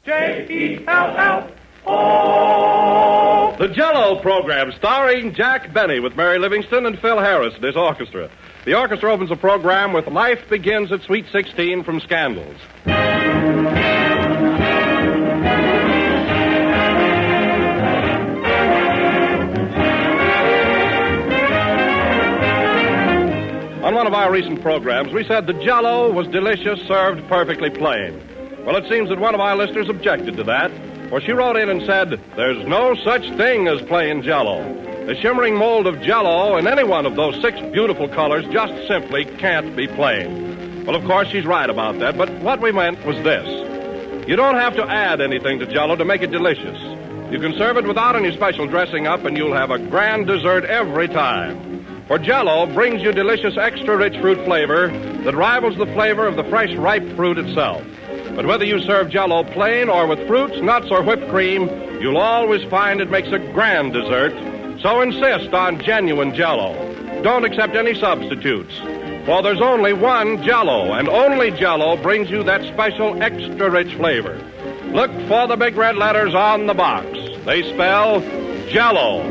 J-E-L-L-O. The Jello program, starring Jack Benny with Mary Livingston and Phil Harris and his orchestra. The orchestra opens the program with Life Begins at Sweet 16 from Scandals. On one of our recent programs, we said the Jello was delicious, served perfectly plain. Well, it seems that one of our listeners objected to that, for she wrote in and said, "There's no such thing as plain Jello. The shimmering mold of Jello in any one of those 6 beautiful colors just simply can't be plain." Well, of course, she's right about that, but what we meant was this. You don't have to add anything to Jello to make it delicious. You can serve it without any special dressing up, and you'll have a grand dessert every time. For Jello brings you delicious extra-rich fruit flavor that rivals the flavor of the fresh, ripe fruit itself. But whether you serve Jello plain or with fruits, nuts, or whipped cream, you'll always find it makes a grand dessert. So insist on genuine Jello. Don't accept any substitutes. For there's only one Jello, and only Jello brings you that special extra-rich flavor. Look for the big red letters on the box. They spell Jello.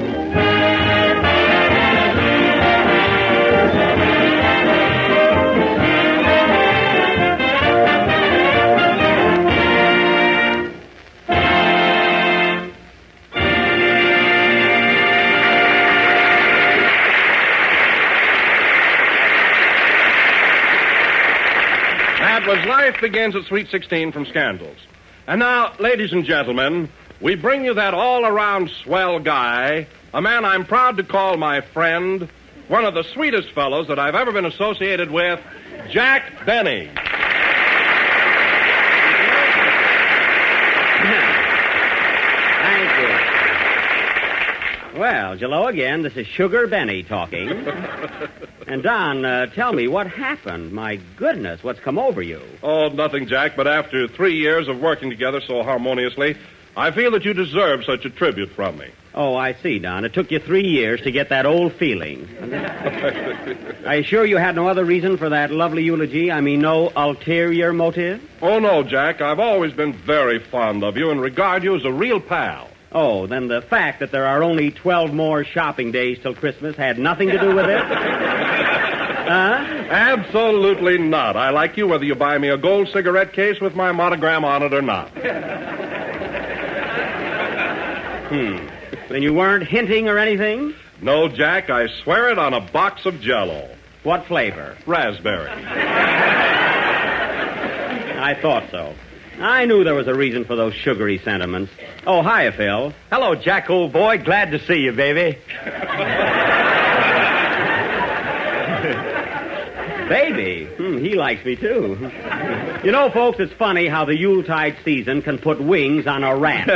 That was Life Begins at Sweet 16 from Scandals. And now, ladies and gentlemen, we bring you that all-around swell guy, a man I'm proud to call my friend, one of the sweetest fellows that I've ever been associated with, Jack Benny. Thank you. Well, Jello again. This is Sugar Benny talking. And, Don, tell me, what happened? My goodness, what's come over you? Oh, nothing, Jack, but after 3 years of working together so harmoniously, I feel that you deserve such a tribute from me. Oh, I see, Don. It took you 3 years to get that old feeling. Are you sure you had no other reason for that lovely eulogy? I mean, no ulterior motive? Oh, no, Jack. I've always been very fond of you and regard you as a real pal. Oh, then the fact that there are only 12 more shopping days till Christmas had nothing to do with it? Absolutely not. I like you whether you buy me a gold cigarette case with my monogram on it or not. Then you weren't hinting or anything? No, Jack, I swear it on a box of Jello. What flavor? Raspberry. I thought so. I knew there was a reason for those sugary sentiments. Oh, hiya, Phil. Hello, Jack, old boy. Glad to see you, baby. Baby? He likes me, too. You know, folks, it's funny how the Yuletide season can put wings on a rat.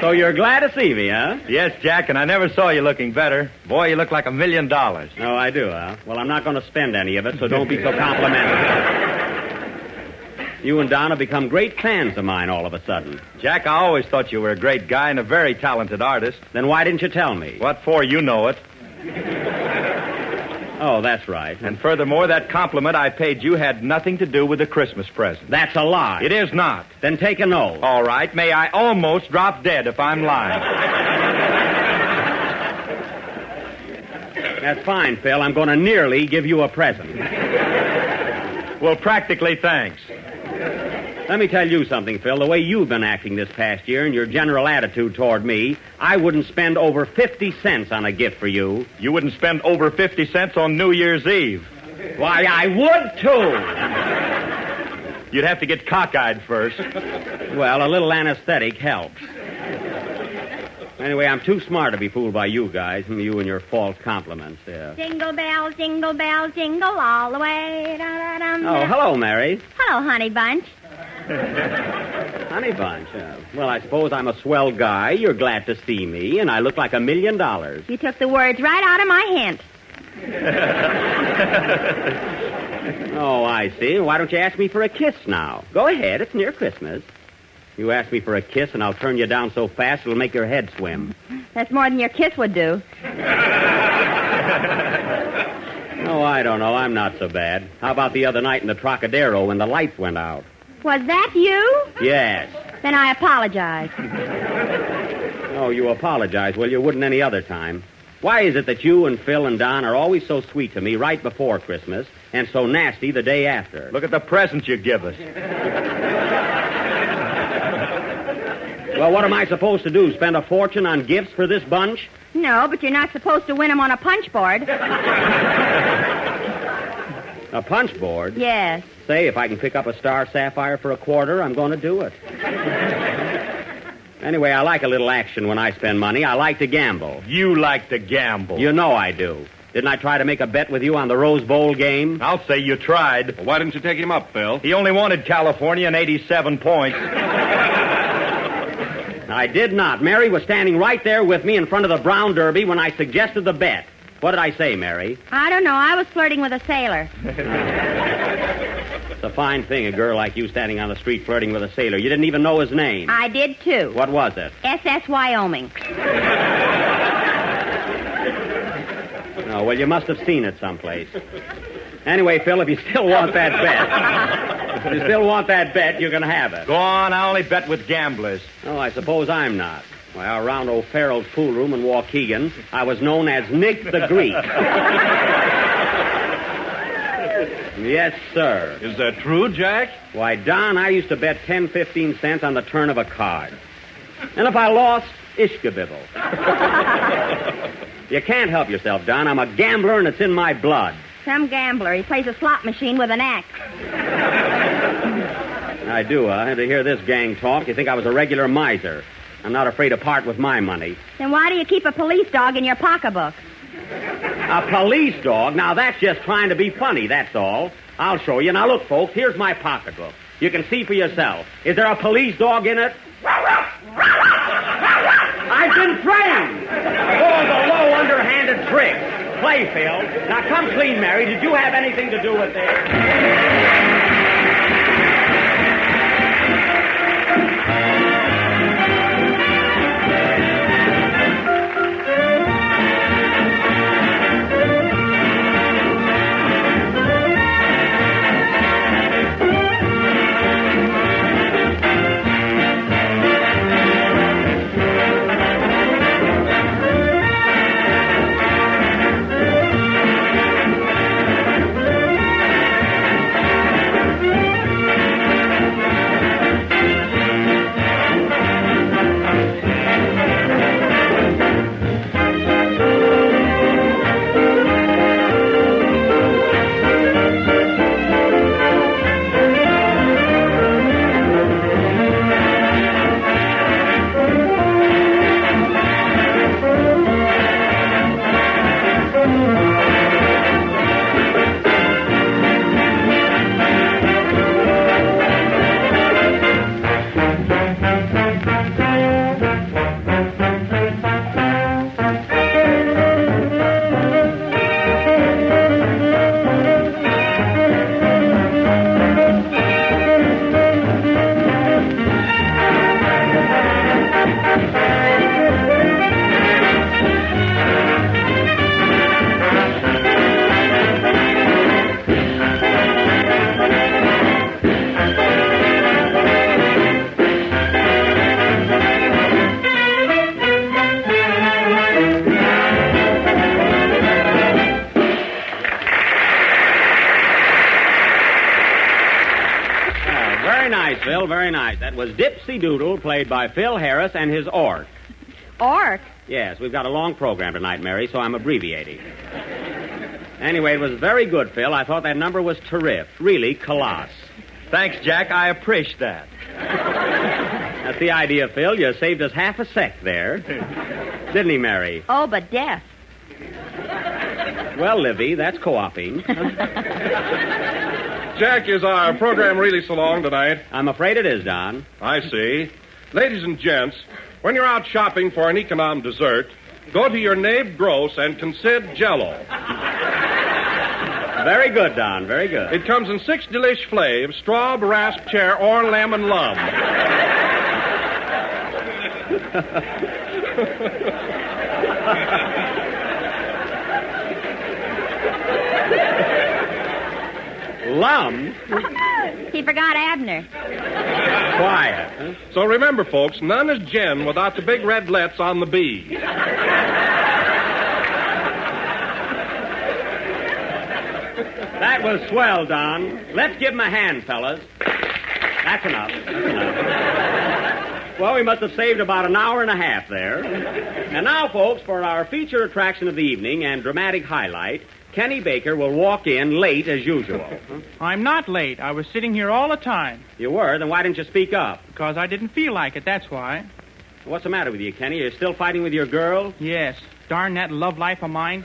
So you're glad to see me, huh? Yes, Jack, and I never saw you looking better. Boy, you look like $1 million. Oh, I do, huh? Well, I'm not going to spend any of it, so don't be so complimentary. You and Don have become great fans of mine all of a sudden. Jack, I always thought you were a great guy and a very talented artist. Then why didn't you tell me? What for? You know it. Oh, that's right. And furthermore, that compliment I paid you had nothing to do with the Christmas present. That's a lie. It is not. Then take an oath. All right. May I almost drop dead if I'm lying. That's fine, Phil. I'm going to nearly give you a present. Well, practically, thanks. Let me tell you something, Phil. The way you've been acting this past year and your general attitude toward me, I wouldn't spend over 50 cents on a gift for you. You wouldn't spend over 50 cents on New Year's Eve. Why, I would, too. You'd have to get cockeyed first. Well, a little anesthetic helps. Anyway, I'm too smart to be fooled by you guys, you and your false compliments. Yeah. Jingle bells, jingle all the way. Da-da-dum. Oh, hello, Mary. Hello, honey bunch. Honey bunch. Well, I suppose I'm a swell guy. You're glad to see me, and I look like $1 million. You took the words right out of my hint. Oh, I see. Why don't you ask me for a kiss now? Go ahead. It's near Christmas. You ask me for a kiss, and I'll turn you down so fast it'll make your head swim. That's more than your kiss would do. Oh, I don't know. I'm not so bad. How about the other night in the Trocadero when the lights went out? Was that you? Yes. Then I apologize. Oh, you apologize. Well, you wouldn't any other time. Why is it that you and Phil and Don are always so sweet to me right before Christmas and so nasty the day after? Look at the presents you give us. Well, what am I supposed to do? Spend a fortune on gifts for this bunch? No, but you're not supposed to win them on a punch board. A punch board? Yes. Say, if I can pick up a star sapphire for $25, I'm going to do it. Anyway, I like a little action when I spend money. I like to gamble. You like to gamble. You know I do. Didn't I try to make a bet with you on the Rose Bowl game? I'll say you tried. Well, why didn't you take him up, Phil? He only wanted California and 87 points. I did not. Mary was standing right there with me in front of the Brown Derby when I suggested the bet. What did I say, Mary? I don't know. I was flirting with a sailor. It's a fine thing, a girl like you standing on the street flirting with a sailor. You didn't even know his name. I did, too. What was it? SS Wyoming. Oh, well, you must have seen it someplace. Anyway, Phil, if you still want that bet, you're going to have it. Go on, I only bet with gamblers. Oh, I suppose I'm not. Well, around O'Farrell's pool room in Waukegan, I was known as Nick the Greek. Yes, sir. Is that true, Jack? Why, Don, I used to bet 10, 15 cents on the turn of a card. And if I lost, ishkabibble. You can't help yourself, Don. I'm a gambler, and it's in my blood. Some gambler. He plays a slot machine with an axe. I do, huh? To hear this gang talk, you think I was a regular miser. I'm not afraid to part with my money. Then why do you keep a police dog in your pocketbook? A police dog? Now, that's just trying to be funny, that's all. I'll show you. Now, look, folks, here's my pocketbook. You can see for yourself. Is there a police dog in it? I've been trained. Oh, the low, underhanded tricks. Play, Phil. Now, come clean, Mary. Did you have anything to do with this? Very nice. That was Dipsy Doodle, played by Phil Harris and his orc. Orc? Yes, we've got a long program tonight, Mary, so I'm abbreviating. Anyway, it was very good, Phil. I thought that number was terrific. Really, coloss. Thanks, Jack. I appreciate that. That's the idea, Phil. You saved us half a sec there. Didn't he, Mary? Oh, but deaf. Well, Livy, that's co-oping. Jack, is our program really so long tonight? I'm afraid it is, Don. I see. Ladies and gents, when you're out shopping for an econom dessert, go to your Nabe Gross and consider Jello. Very good, Don. Very good. It comes in 6 delish flavors: straw, rasp, chair, or lemon lum. Lum? He forgot Abner. Quiet. Huh? So remember, folks, none is gin without the big red lets on the B. That was swell, Don. Let's give him a hand, fellas. That's enough. Well, we must have saved about an hour and a half there. And now, folks, for our feature attraction of the evening and dramatic highlight, Kenny Baker will walk in late as usual. I'm not late. I was sitting here all the time. You were? Then why didn't you speak up? Because I didn't feel like it, that's why. What's the matter with you, Kenny? You're still fighting with your girl? Yes. Darn that love life of mine.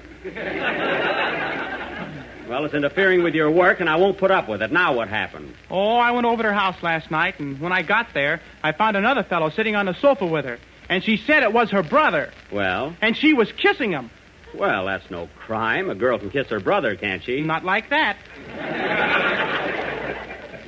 Well, it's interfering with your work, and I won't put up with it. Now what happened? Oh, I went over to her house last night, and when I got there, I found another fellow sitting on the sofa with her. And she said it was her brother. Well? And she was kissing him. Well, that's no crime. A girl can kiss her brother, can't she? Not like that.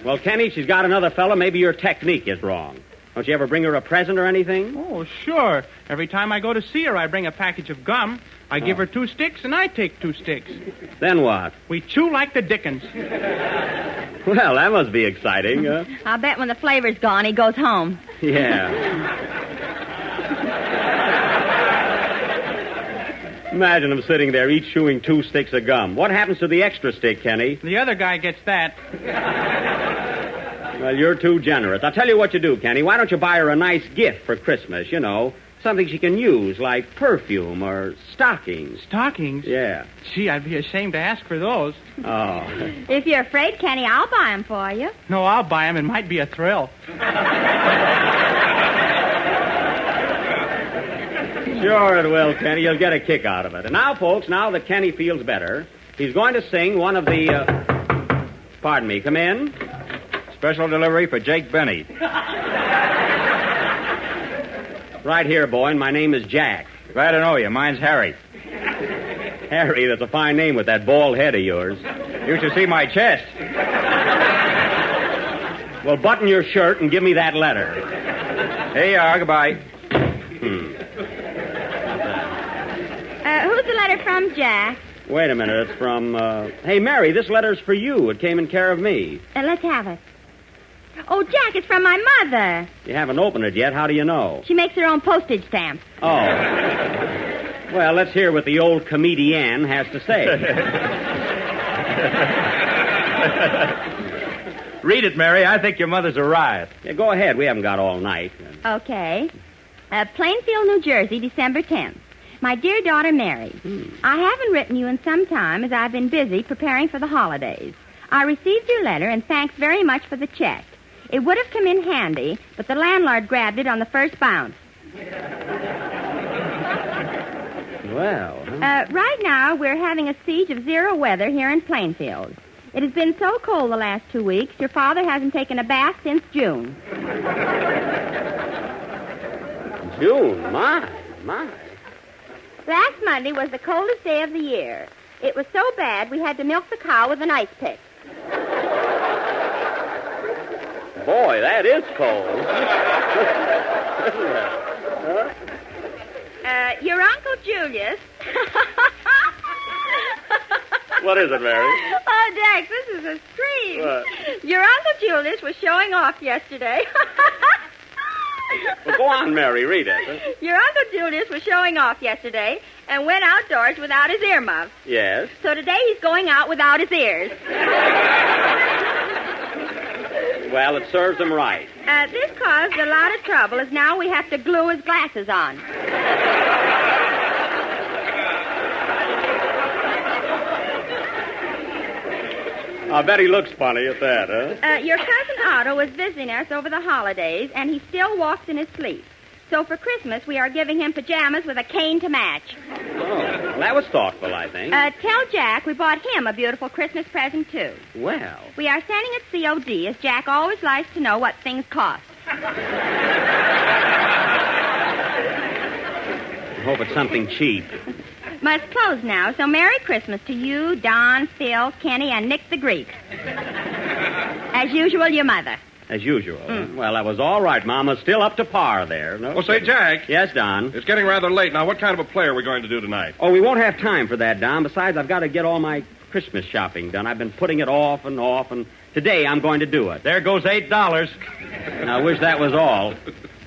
Well, Kenny, she's got another fellow. Maybe your technique is wrong. Don't you ever bring her a present or anything? Oh, sure. Every time I go to see her, I bring a package of gum. I give her 2 sticks, and I take 2 sticks. Then what? We chew like the dickens. Well, that must be exciting. I'll bet when the flavor's gone, he goes home. Yeah. Imagine them sitting there, each chewing 2 sticks of gum. What happens to the extra stick, Kenny? The other guy gets that. Well, you're too generous. I'll tell you what you do, Kenny. Why don't you buy her a nice gift for Christmas, you know? Something she can use, like perfume or stockings. Stockings? Yeah. Gee, I'd be ashamed to ask for those. Oh. If you're afraid, Kenny, I'll buy them for you. No, I'll buy them. It might be a thrill. Sure it will, Kenny. You'll get a kick out of it. And now, folks, now that Kenny feels better, he's going to sing one of the... Pardon me, come in. Special delivery for Jake Benny. Right here, boy, and my name is Jack. Glad to know you. Mine's Harry. Harry, that's a fine name with that bald head of yours. You should see my chest. Well, button your shirt and give me that letter. Here you are. Goodbye. Who's the letter from, Jack? Wait a minute. It's from, Hey, Mary, this letter's for you. It came in care of me. Let's have it. Oh, Jack, it's from my mother. You haven't opened it yet. How do you know? She makes her own postage stamps. Oh. Well, let's hear what the old comedian has to say. Read it, Mary. I think your mother's a riot. Yeah, go ahead. We haven't got all night. Okay. Plainfield, New Jersey, December 10th. My dear daughter, Mary, I haven't written you in some time as I've been busy preparing for the holidays. I received your letter and thanks very much for the check. It would have come in handy, but the landlord grabbed it on the first bounce. Well, right now, we're having a siege of 0 weather here in Plainfield. It has been so cold the last 2 weeks, your father hasn't taken a bath since June. June, my. Last Monday was the coldest day of the year. It was so bad we had to milk the cow with an ice pick. Boy, that is cold. Your Uncle Julius... What is it, Mary? Oh, Jack, this is a scream. What? Your Uncle Julius was showing off yesterday. Well, go on, Mary, read it. Your Uncle Julius was showing off yesterday and went outdoors without his earmuffs. Yes? So today he's going out without his ears. Well, it serves him right. This caused a lot of trouble, as now we have to glue his glasses on. I bet he looks funny at that, huh? Your cousin Otto was visiting us over the holidays, and he still walks in his sleep. So for Christmas, we are giving him pajamas with a cane to match. Oh, well, that was thoughtful, I think. Tell Jack we bought him a beautiful Christmas present, too. Well. We are sending it COD, as Jack always likes to know what things cost. I hope it's something cheap. Must close now, so Merry Christmas to you, Don, Phil, Kenny, and Nick the Greek. As usual, your mother. As usual. Well, that was all right, Mama. Still up to par there. No? Well, say, Jack. Yes, Don? It's getting rather late now. What kind of a play are we going to do tonight? Oh, we won't have time for that, Don. Besides, I've got to get all my Christmas shopping done. I've been putting it off, and today I'm going to do it. There goes $8. I wish that was all.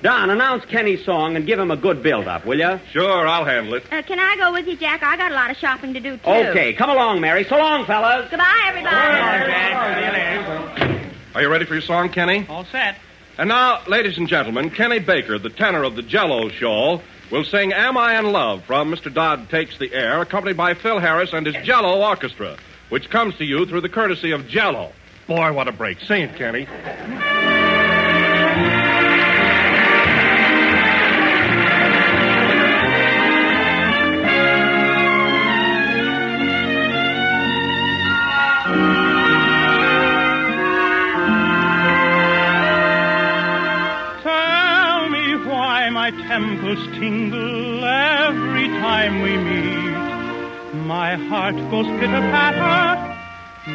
Don, announce Kenny's song and give him a good build-up, will you? Sure, I'll handle it. Can I go with you, Jack? I got a lot of shopping to do, too. Okay, come along, Mary. So long, fellas. Goodbye, everybody. Are you ready for your song, Kenny? All set. And now, ladies and gentlemen, Kenny Baker, the tenor of the Jello show, will sing Am I in Love from Mr. Dodd Takes the Air, accompanied by Phil Harris and his Jello Orchestra, which comes to you through the courtesy of Jello. Boy, what a break. Sing it, Kenny. My temples tingle every time we meet. My heart goes pitter-patter,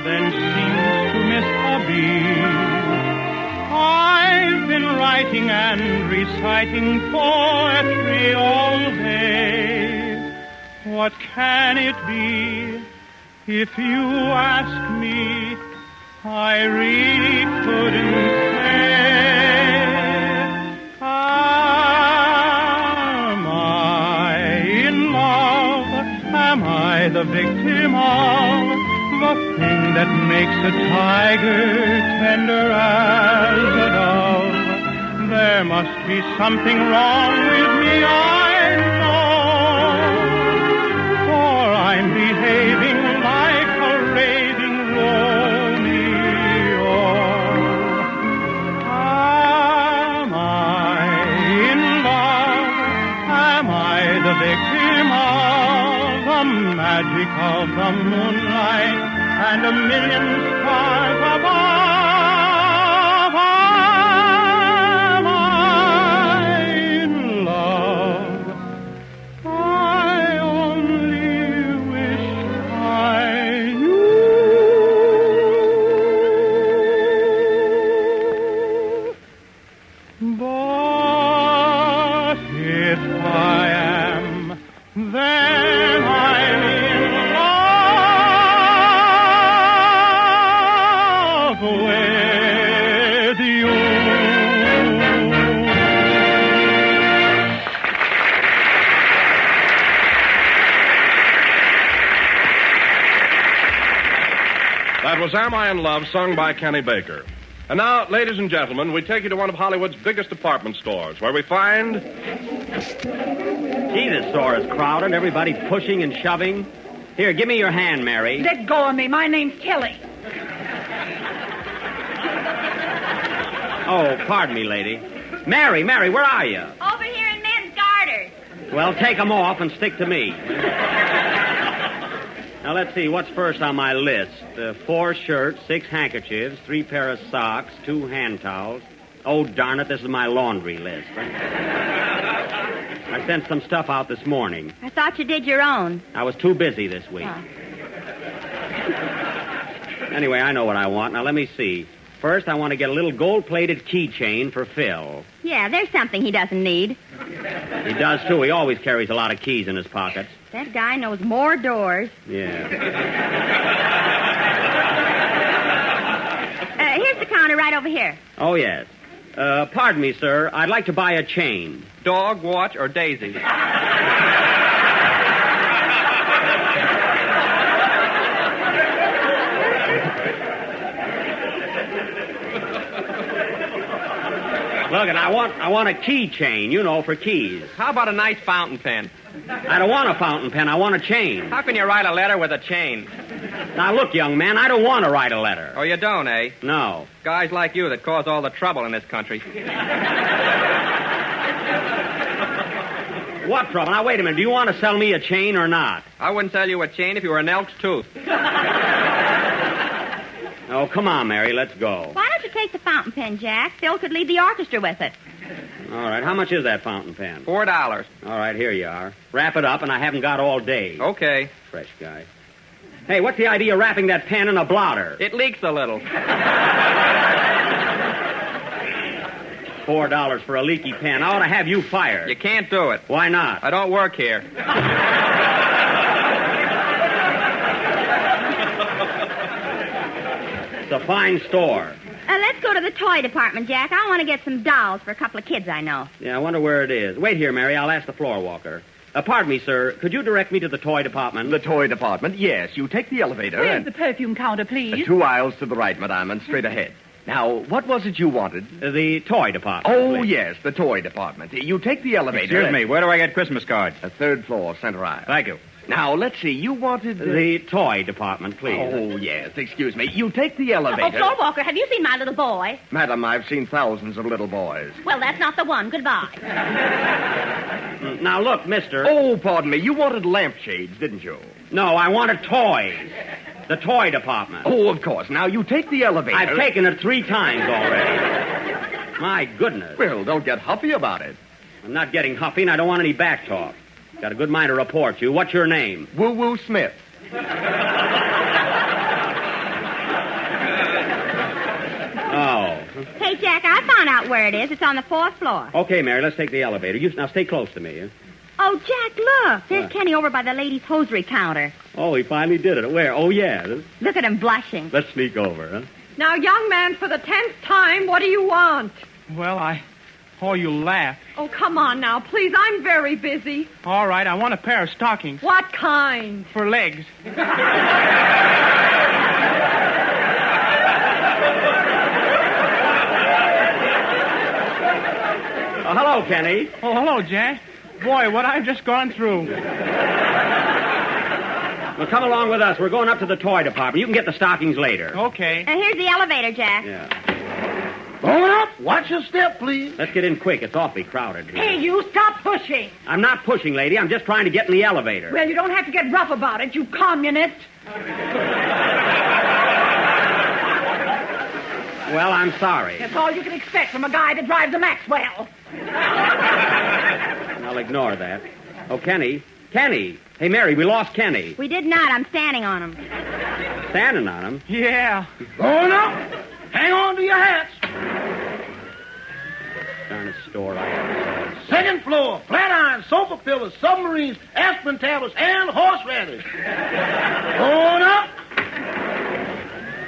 then seems to miss a beat. I've been writing and reciting poetry all day. What can it be? If you ask me, I really couldn't say. Am I the victim of the thing that makes a tiger tender as a dove? There must be something wrong with me, I know, for I'm behaving like a raving Romeo. Am I in love? Am I the victim of the magic of the moonlight and a million stars above? Am I in love? I only wish I knew. But if I am, then I'm in love with you. That was Am I in Love, sung by Kenny Baker. And now, ladies and gentlemen, we take you to one of Hollywood's biggest department stores, where we find... Gee, this store is crowded. Everybody pushing and shoving. Here, give me your hand, Mary. Let go of me. My name's Kelly. Oh, pardon me, lady. Mary, where are you? Over here in men's garters. Well, take them off and stick to me. Now, let's see. What's first on my list? 4 shirts, 6 handkerchiefs, 3 pair of socks, 2 hand towels. Oh, darn it, this is my laundry list. I sent some stuff out this morning. I thought you did your own. I was too busy this week. Oh. Anyway, I know what I want. Now, let me see. First, I want to get a little gold-plated keychain for Phil. Yeah, there's something he doesn't need. He does, too. He always carries a lot of keys in his pockets. That guy knows more doors. Yeah. Here's the counter right over here. Oh, yes. Pardon me, sir. I'd like to buy a chain. Dog, watch, or Daisy? Look, and I want a key chain, for keys. How about a nice fountain pen? I don't want a fountain pen. I want a chain. How can you write a letter with a chain? Now, look, young man, I don't want to write a letter. Oh, you don't, eh? No. Guys like you that cause all the trouble in this country. What trouble? Now, wait a minute. Do you want to sell me a chain or not? I wouldn't sell you a chain if you were an elk's tooth. Oh, come on, Mary. Let's go. Why don't you take the fountain pen, Jack? Phil could lead the orchestra with it. All right. How much is that fountain pen? $4. All right, here you are. Wrap it up, and I haven't got all day. Okay. Fresh guy. Hey, what's the idea of wrapping that pen in a blotter? It leaks a little. $4 for a leaky pen. I ought to have you fired. You can't do it. Why not? I don't work here. It's a fine store. Let's go to the toy department, Jack. I want to get some dolls for a couple of kids I know. Yeah, I wonder where it is. Wait here, Mary. I'll ask the floor walker. Pardon me, sir. Could you direct me to the toy department? The toy department? Yes. You take the elevator Where's and... the perfume counter, please? 2 aisles to the right, madame, and straight ahead. Now, what was it you wanted? The toy department. Oh, please. yes, the toy department. You take the elevator... Excuse me, where do I get Christmas cards? 3rd floor, center aisle. Thank you. Now, let's see, you wanted... The toy department, please. Oh, yes, excuse me. You take the elevator... Oh, floorwalker, have you seen my little boy? Madam, I've seen thousands of little boys. Well, that's not the one. Goodbye. Now, look, mister. Oh, pardon me, you wanted lampshades, didn't you? No, I wanted toys. The toy department. Oh, of course. Now, you take the elevator... I've taken it 3 times already. My goodness. Well, don't get huffy about it. I'm not getting huffy, and I don't want any back talk. Got a good mind to report you. What's your name? Woo-Woo Smith. Oh. Hey, Jack, I found out where it is. It's on the 4th floor. Okay, Mary, let's take the elevator. Now, stay close to me. Oh, Jack, look. There's What? Kenny over by the ladies' hosiery counter. Oh, he finally did it. Where? Oh, yeah. Look at him blushing. Let's sneak over, huh? Now, young man, for the 10th time, what do you want? Well, Oh, you laugh. Oh, come on now, please. I'm very busy. All right, I want a pair of stockings What kind? for legs. Oh, hello, Kenny. Oh, hello, Jack. Boy, what I've just gone through. Well, come along with us. We're going up to the toy department. You can get the stockings later. Okay. And here's the elevator, Jack. Yeah. Going up. Watch your step, please. Let's get in quick. It's awfully crowded here. Hey, you, stop pushing. I'm not pushing, lady. I'm just trying to get in the elevator. Well, you don't have to get rough about it, you communist. Well, I'm sorry. That's all you can expect from a guy that drives a Maxwell. I'll ignore that. Oh, Kenny. Kenny. Hey, Mary, we lost Kenny. We did not. I'm standing on him. Standing on him. Yeah. Going up. Hang on to your hats. Darn store I have. 2nd floor. Flat iron, sofa pillows, submarines, aspirin tablets, and horseradish. Going up.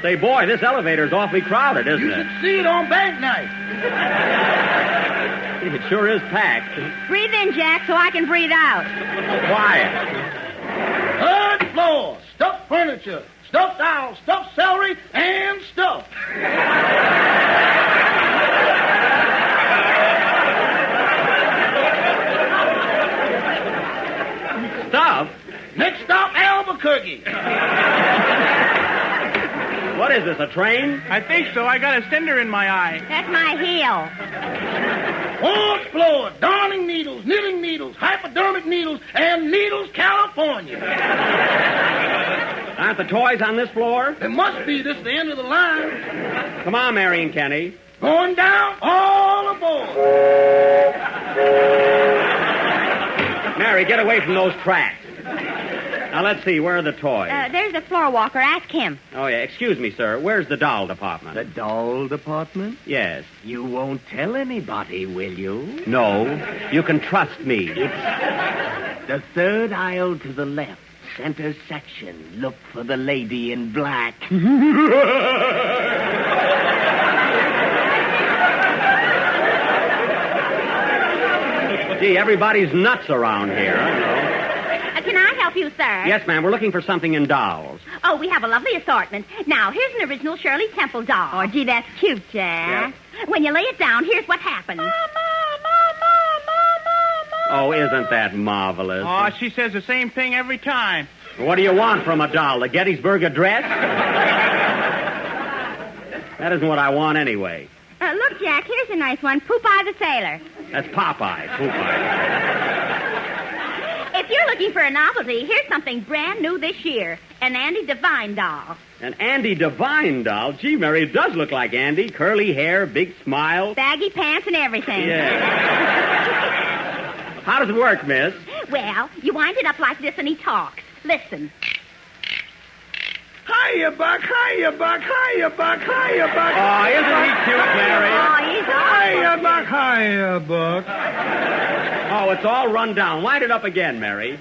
Say, boy, this elevator's awfully crowded, isn't You it? should see it on bank night. It sure is packed. Breathe in, Jack, so I can breathe out. Quiet. 3rd floor. Stuffed furniture, stuffed owls, stuffed celery, and stuff. Stuff? Next stop, Albuquerque. What is this, a train? I think so. I got a cinder in my eye. That's my heel. 4th floor. Darning needles, knitting needles, hypodermic needles, and Needles, California. Aren't the toys on this floor? There must be. This is the end of the line. Come on, Mary and Kenny. Going down, all aboard. Mary, get away from those tracks. Now, let's see. Where are the toys? There's the floor walker. Ask him. Oh, yeah. Excuse me, sir. Where's the doll department? The doll department? Yes. You won't tell anybody, will you? No. You can trust me. The 3rd aisle to the left, center section. Look for the lady in black. Gee, everybody's nuts around here. Can I help you, sir? Yes, ma'am. We're looking for something in dolls. Oh, we have a lovely assortment. Now, here's an original Shirley Temple doll. Oh, gee, that's cute, Jack. When you lay it down, here's what happens. Oh, isn't that marvelous? Oh, she says the same thing every time. What do you want from a doll? The Gettysburg Address? That isn't what I want anyway. Look, Jack, here's a nice one. Popeye the Sailor. That's Popeye. Popeye. If you're looking for a novelty, here's something brand new this year. An Andy Devine doll. An Andy Devine doll? Gee, Mary, it does look like Andy. Curly hair, big smile. Baggy pants and everything. Yeah. How does it work, miss? Well, you wind it up like this and he talks. Listen. Hiya, Buck, hiya, Buck, hiya, Buck, hiya, Buck. Oh, isn't he cute, Mary? Oh, he's Hiya, Buck, hiya, Buck. Oh, it's all run down. Wind it up again, Mary.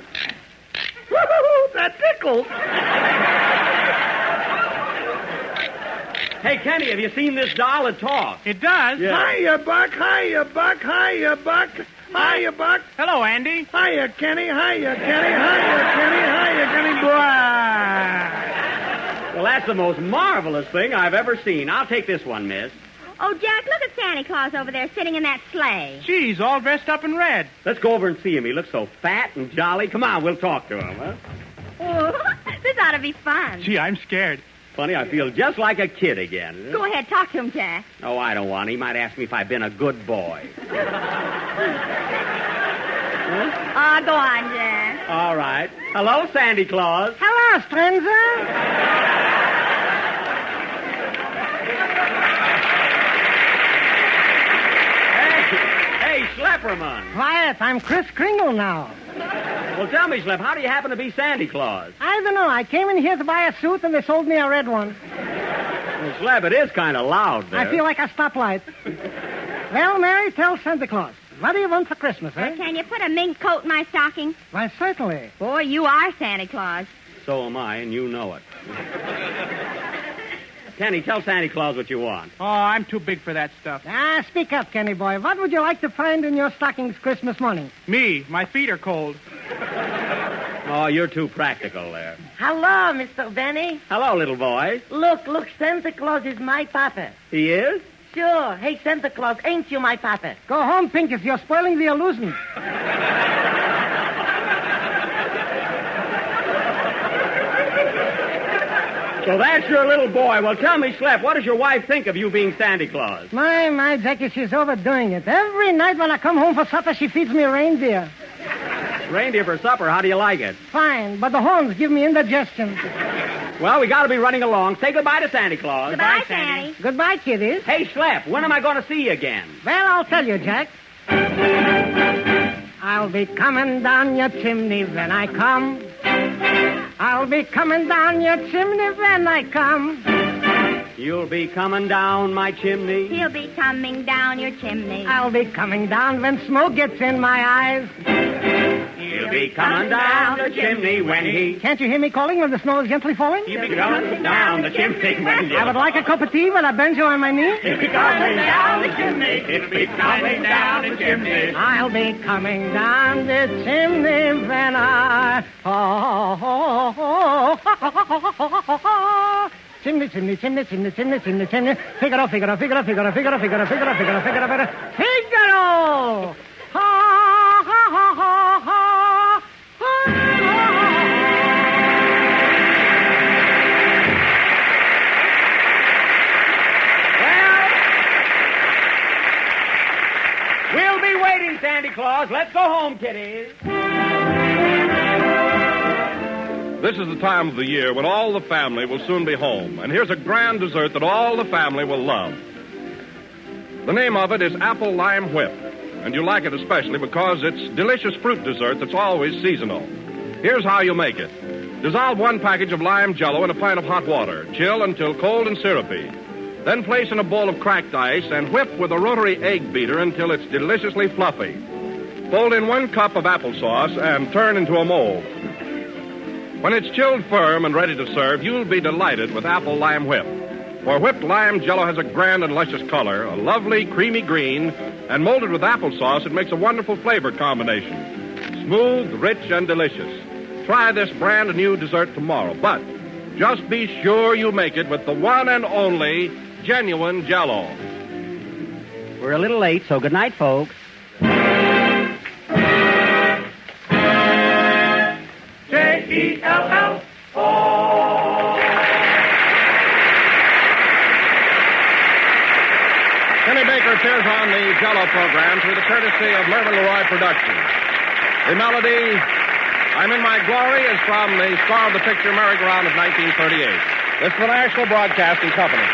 Woo-hoo, that tickles. Hey, Kenny, have you seen this doll that talks? It does? Yeah. Hiya, Buck. Hiya, Buck. Hiya, Buck. Hiya, Buck. Hello, Andy. Hiya, Kenny. Hiya, Kenny. Hiya, Kenny. Hiya, Kenny. Blah. Well, that's the most marvelous thing I've ever seen. I'll take this one, miss. Oh, Jack, look at Santa Claus over there sitting in that sleigh. Gee, he's all dressed up in red. Let's go over and see him. He looks so fat and jolly. Come on, we'll talk to him, huh? Oh, this ought to be fun. Gee, I'm scared. Funny, I feel just like a kid again. Go ahead, talk to him, Jack. Oh, I don't want. He might ask me if I've been a good boy. Go on, Jack. All right. Hello, Sandy Claus. Hello, stranger. Hey, Schlepperman. Quiet, I'm Kris Kringle now. Well, tell me, Schlepp, how do you happen to be Sandy Claus? I don't know. I came in here to buy a suit, and they sold me a red one. Well, Schlepp, it is kind of loud there. I feel like a stoplight. Well, Mary, tell Santa Claus. What do you want for Christmas, eh? Can you put a mink coat in my stocking? Why, certainly. Boy, you are Santa Claus. So am I, and you know it. Kenny, tell Santa Claus what you want. Oh, I'm too big for that stuff. Speak up, Kenny boy. What would you like to find in your stockings Christmas morning? Me, my feet are cold. Oh, you're too practical there. Hello, Mr. Benny. Hello, little boy. Look, Santa Claus is my papa. He is? Sure. Hey, Santa Claus, ain't you my papa? Go home, Pincus. You're spoiling the illusion. So that's your little boy. Well, tell me, Schlepp, what does your wife think of you being Santa Claus? My, Jackie, she's overdoing it. Every night when I come home for supper, she feeds me reindeer. Reindeer for supper. How do you like it? Fine, but the horns give me indigestion. Well, we got to be running along. Say goodbye to Santa Claus. Goodbye, Sandy. Goodbye, kiddies. Hey, Schlepp, when am I going to see you again? Well, I'll tell you, Jack. I'll be coming down your chimney when I come. I'll be coming down your chimney when I come. You'll be coming down my chimney. He'll be coming down your chimney. I'll be coming down when smoke gets in my eyes. He'll be coming down the chimney when he... Can't you hear me calling when the snow is gently falling? He'll be coming down the chimney when he... I would like a cup of tea with a banjo on my knee. He'll be coming down the chimney. He'll be coming down the chimney. I'll be coming down the chimney when I... Chimney, chimney, chimney, chimney, chimney, chimney, chimney. Figaro, Figaro, Figaro, Figaro, Figaro, Figaro, Figaro, Figaro, Figaro, Figaro. Figaro! Ha, ha, ha, ha, ha. Well, we'll be waiting, Santa Claus. Let's go home, kiddies. This is the time of the year when all the family will soon be home. And here's a grand dessert that all the family will love. The name of it is Apple Lime Whip. And you like it especially because it's delicious fruit dessert that's always seasonal. Here's how you make it. Dissolve 1 package of lime Jello in a pint of hot water. Chill until cold and syrupy. Then place in a bowl of cracked ice and whip with a rotary egg beater until it's deliciously fluffy. Fold in 1 cup of applesauce and turn into a mold. When it's chilled firm and ready to serve, you'll be delighted with Apple Lime Whip. For whipped lime Jello has a grand and luscious color, a lovely creamy green, and molded with applesauce, it makes a wonderful flavor combination. Smooth, rich, and delicious. Try this brand new dessert tomorrow, but just be sure you make it with the one and only genuine Jello. We're a little late, so good night, folks. Jello. Kenny Baker appears on the Jello program through the courtesy of Mervyn LeRoy Productions. The melody, I'm in My Glory, is from the star of the picture Merry-Go-Round of 1938. This is the National Broadcasting Company.